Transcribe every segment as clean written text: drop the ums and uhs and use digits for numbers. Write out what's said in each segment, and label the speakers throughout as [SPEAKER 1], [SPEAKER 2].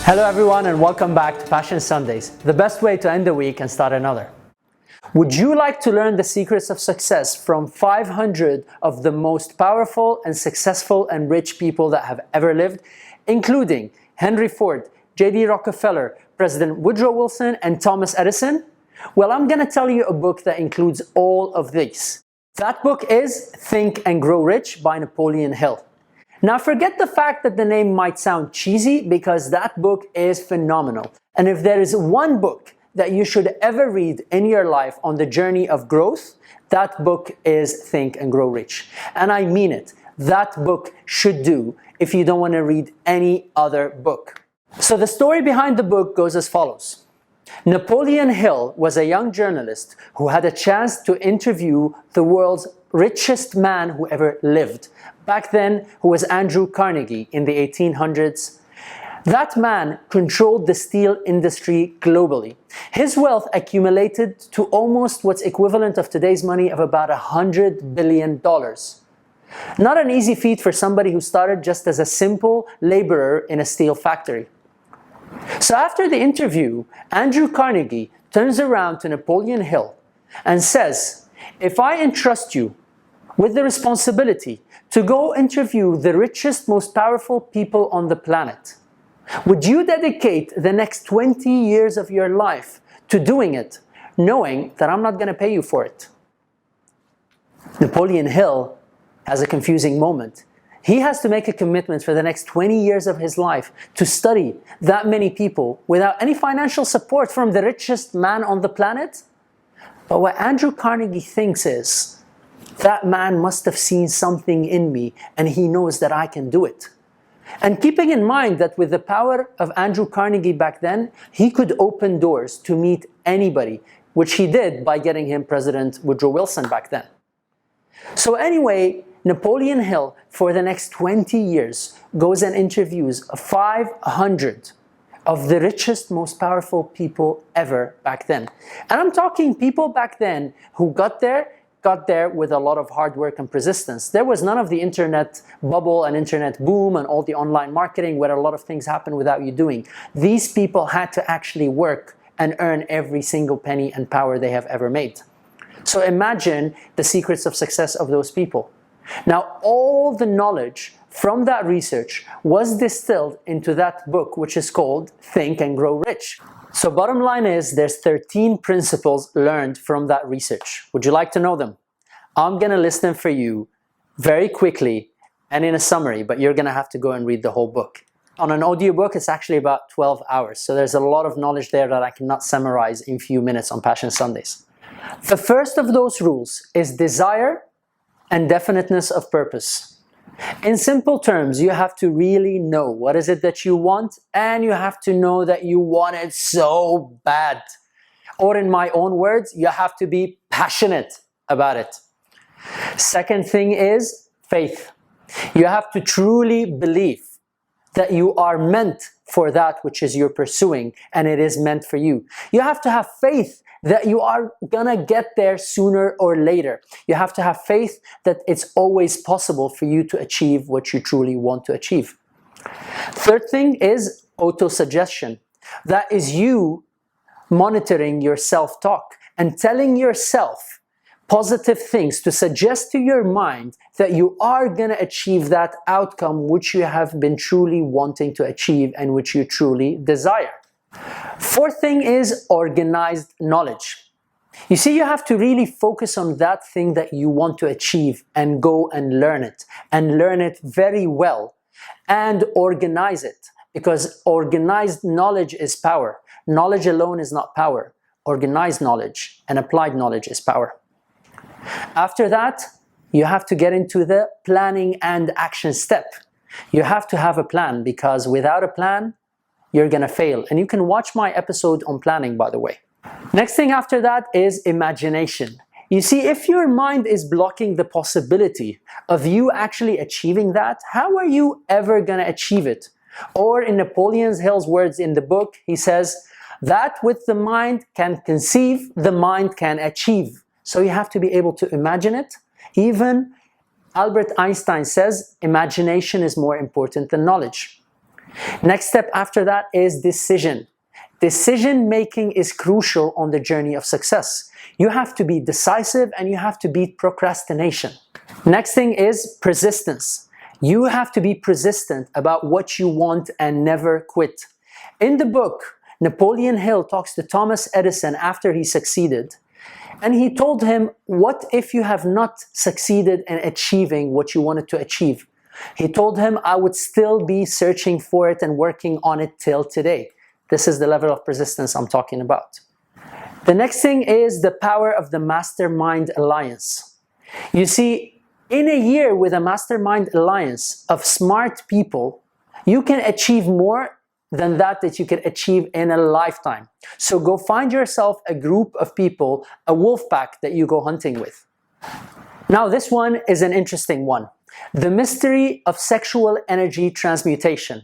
[SPEAKER 1] Hello everyone and welcome back to Passion Sundays, the best way to end the week and start another. Would you like to learn the secrets of success from 500 of the most powerful and successful and rich people that have ever lived, including Henry Ford, J.D. Rockefeller, President Woodrow Wilson, and Thomas Edison? Well, I'm going to tell you a book that includes all of these. That book is Think and Grow Rich by Napoleon Hill. Now forget the fact that the name might sound cheesy because that book is phenomenal. And if there is one book that you should ever read in your life on the journey of growth, that book is Think and Grow Rich. And I mean it. That book should do if you don't want to read any other book. So the story behind the book goes as follows. Napoleon Hill was a young journalist who had a chance to interview the world's richest man who ever lived. Back then, who was Andrew Carnegie in the 1800s. That man controlled the steel industry globally. His wealth accumulated to almost what's equivalent of today's money of about $100 billion. Not an easy feat for somebody who started just as a simple laborer in a steel factory. So after the interview, Andrew Carnegie turns around to Napoleon Hill and says, "If I entrust you with the responsibility to go interview the richest, most powerful people on the planet, would you dedicate the next 20 years of your life to doing it, knowing that I'm not going to pay you for it?" Napoleon Hill has a confusing moment. He has to make a commitment for the next 20 years of his life to study that many people without any financial support from the richest man on the planet. But what Andrew Carnegie thinks is, that man must have seen something in me and he knows that I can do it. And keeping in mind that with the power of Andrew Carnegie back then, he could open doors to meet anybody, which he did by getting him President Woodrow Wilson back then. So anyway, Napoleon Hill, for the next 20 years, goes and interviews 500 of the richest, most powerful people ever back then. And I'm talking people back then who got there with a lot of hard work and persistence. There was none of the internet bubble and internet boom and all the online marketing where a lot of things happen without you doing. These people had to actually work and earn every single penny and power they have ever made. So imagine the secrets of success of those people. Now, all the knowledge from that research was distilled into that book, which is called Think and Grow Rich. So bottom line is, there's 13 principles learned from that research. Would you like to know them? I'm going to list them for you very quickly and in a summary, but you're going to have to go and read the whole book. On an audiobook, it's actually about 12 hours. So there's a lot of knowledge there that I cannot summarize in a few minutes on Passion Sundays. The first of those rules is desire and definiteness of purpose. In simple terms, you have to really know what is it that you want, and you have to know that you want it so bad. Or in my own words, you have to be passionate about it. Second thing is faith. You have to truly believe that you are meant for that which is you're pursuing, and it is meant for you. You have to have faith that you are gonna get there sooner or later. You have to have faith that it's always possible for you to achieve what you truly want to achieve. Third thing is autosuggestion. That is you monitoring your self-talk and telling yourself positive things to suggest to your mind that you are gonna achieve that outcome which you have been truly wanting to achieve and which you truly desire. Fourth thing is organized knowledge. You see, you have to really focus on that thing that you want to achieve and go and learn it very well, and organize it, because organized knowledge is power. Knowledge alone is not power. Organized knowledge and applied knowledge is power. After that, you have to get into the planning and action step. You have to have a plan, because without a plan, you're gonna fail. And you can watch my episode on planning, by the way. Next thing after that is imagination. You see, if your mind is blocking the possibility of you actually achieving that, how are you ever gonna achieve it? Or in Napoleon Hill's words in the book, he says, that with the mind can conceive, the mind can achieve. So you have to be able to imagine it. Even Albert Einstein says, imagination is more important than knowledge. Next step after that is decision. Decision making is crucial on the journey of success. You have to be decisive and you have to beat procrastination. Next thing is persistence. You have to be persistent about what you want and never quit. In the book, Napoleon Hill talks to Thomas Edison after he succeeded, and he told him, what if you have not succeeded in achieving what you wanted to achieve? He told him, I would still be searching for it and working on it till today. This is the level of persistence I'm talking about. The next thing is the power of the Mastermind Alliance. You see, in a year with a Mastermind Alliance of smart people, you can achieve more than that you could achieve in a lifetime. So go find yourself a group of people, a wolf pack that you go hunting with. Now this one is an interesting one. The mystery of sexual energy transmutation.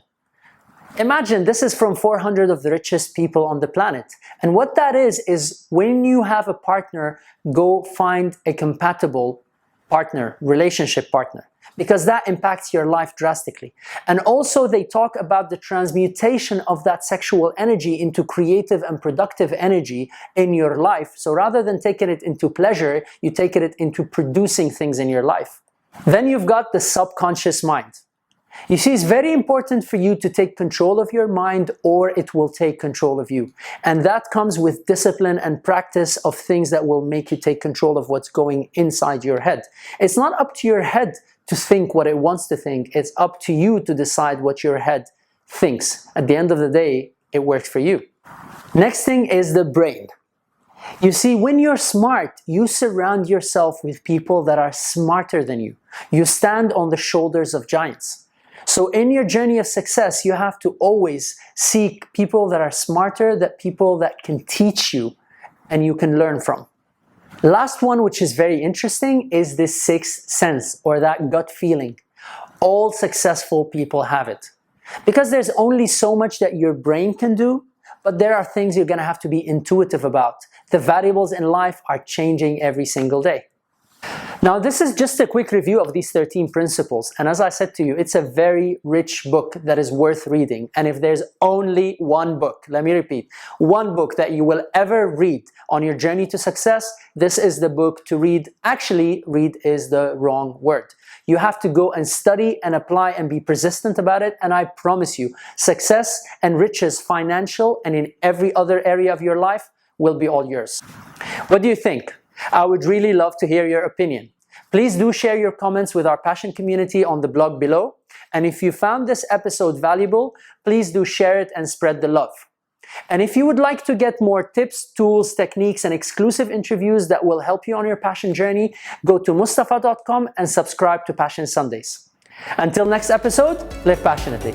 [SPEAKER 1] Imagine this is from 400 of the richest people on the planet. And what that is when you have a partner, go find a compatible partner, relationship partner, because that impacts your life drastically. And also they talk about the transmutation of that sexual energy into creative and productive energy in your life. So rather than taking it into pleasure, you take it into producing things in your life. Then you've got the subconscious mind. You see, it's very important for you to take control of your mind or it will take control of you. And that comes with discipline and practice of things that will make you take control of what's going inside your head. It's not up to your head to think what it wants to think. It's up to you to decide what your head thinks. At the end of the day, it works for you. Next thing is the brain. You see, when you're smart, you surround yourself with people that are smarter than you. You stand on the shoulders of giants. So in your journey of success, you have to always seek people that are smarter, people that can teach you and you can learn from. Last one, which is very interesting, is the sixth sense, or that gut feeling. All successful people have it. Because there's only so much that your brain can do, but there are things you're going to have to be intuitive about. The variables in life are changing every single day. Now, this is just a quick review of these 13 principles. And as I said to you, it's a very rich book that is worth reading. And if there's only one book, let me repeat, one book that you will ever read on your journey to success, this is the book to read. Actually, read is the wrong word. You have to go and study and apply and be persistent about it. And I promise you, success and riches, financial and in every other area of your life, will be all yours. What do you think? I would really love to hear your opinion. Please do share your comments with our Passion community on the blog below. And if you found this episode valuable, please do share it and spread the love. And if you would like to get more tips, tools, techniques, and exclusive interviews that will help you on your passion journey, go to mustafa.com and subscribe to Passion Sundays. Until next episode, live passionately.